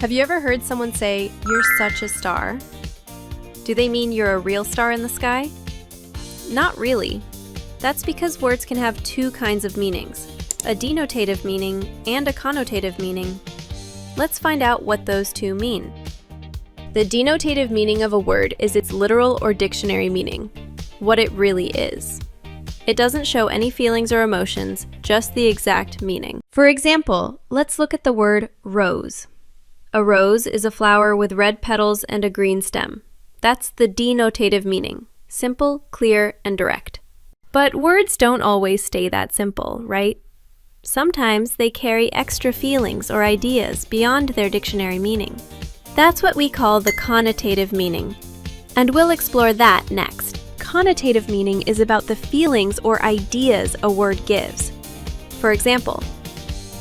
Have you ever heard someone say, "You're such a star"? Do they mean you're a real star in the sky? Not really. That's because words can have two kinds of meanings, a denotative meaning and a connotative meaning. Let's find out what those two mean. The denotative meaning of a word is its literal or dictionary meaning, what it really is. It doesn't show any feelings or emotions, just the exact meaning. For example, let's look at the word rose. A rose is a flower with red petals and a green stem. That's the denotative meaning, simple, clear, and direct. But words don't always stay that simple, right? Sometimes they carry extra feelings or ideas beyond their dictionary meaning. That's what we call the connotative meaning, and we'll explore that next. Connotative meaning is about the feelings or ideas a word gives. For example,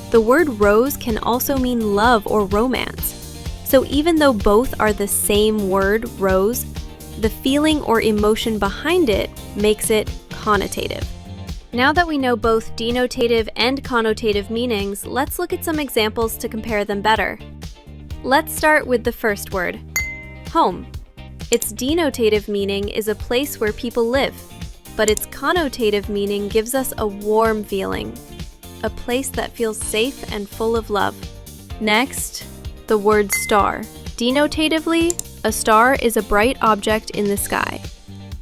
the word rose can also mean love or romance. So even though both are the same word, rose, the feeling or emotion behind it makes it connotative. Now that we know both denotative and connotative meanings, let's look at some examples to compare them better. Let's start with the first word, home. Its denotative meaning is a place where people live, but its connotative meaning gives us a warm feeling, a place that feels safe and full of love. Next, the word star. Denotatively, a star is a bright object in the sky,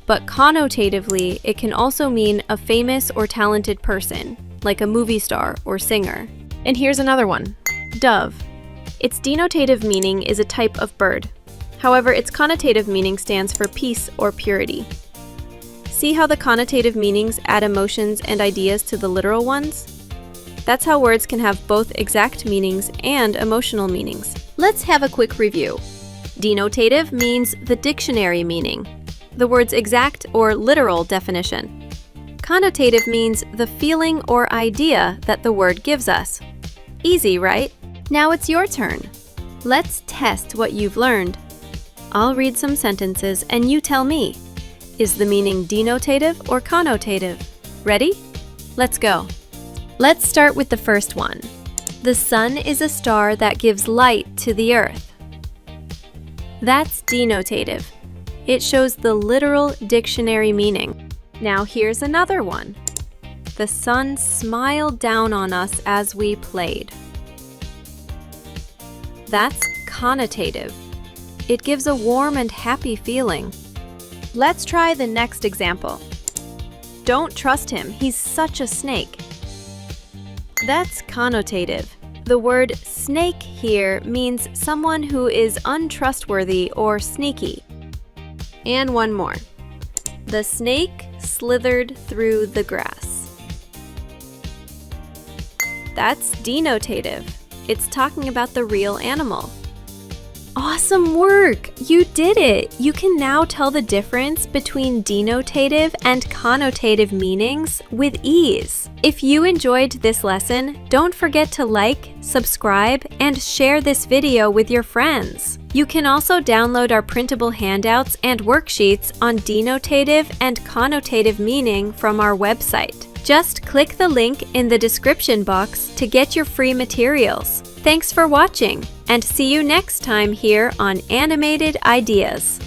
but connotatively, it can also mean a famous or talented person, like a movie star or singer. And here's another one, dove. Its denotative meaning is a type of bird. However, its connotative meaning stands for peace or purity. See how the connotative meanings add emotions and ideas to the literal ones? That's how words can have both exact meanings and emotional meanings. Let's have a quick review. Denotative means the dictionary meaning, the word's exact or literal definition. Connotative means the feeling or idea that the word gives us. Easy, right? Now it's your turn. Let's test what you've learned. I'll read some sentences and you tell me, is the meaning denotative or connotative? Ready? Let's go. Let's start with the first one. The sun is a star that gives light to the earth. That's denotative. It shows the literal dictionary meaning. Now here's another one. The sun smiled down on us as we played. That's connotative. It gives a warm and happy feeling. Let's try the next example. Don't trust him, he's such a snake. That's connotative. The word snake here means someone who is untrustworthy or sneaky. And one more. The snake slithered through the grass. That's denotative. It's talking about the real animal. Awesome work! You did it! You can now tell the difference between denotative and connotative meanings with ease. If you enjoyed this lesson, don't forget to like, subscribe, and share this video with your friends. You can also download our printable handouts and worksheets on denotative and connotative meaning from our website. Just click the link in the description box to get your free materials. Thanks for watching, and see you next time here on Animated Ideas.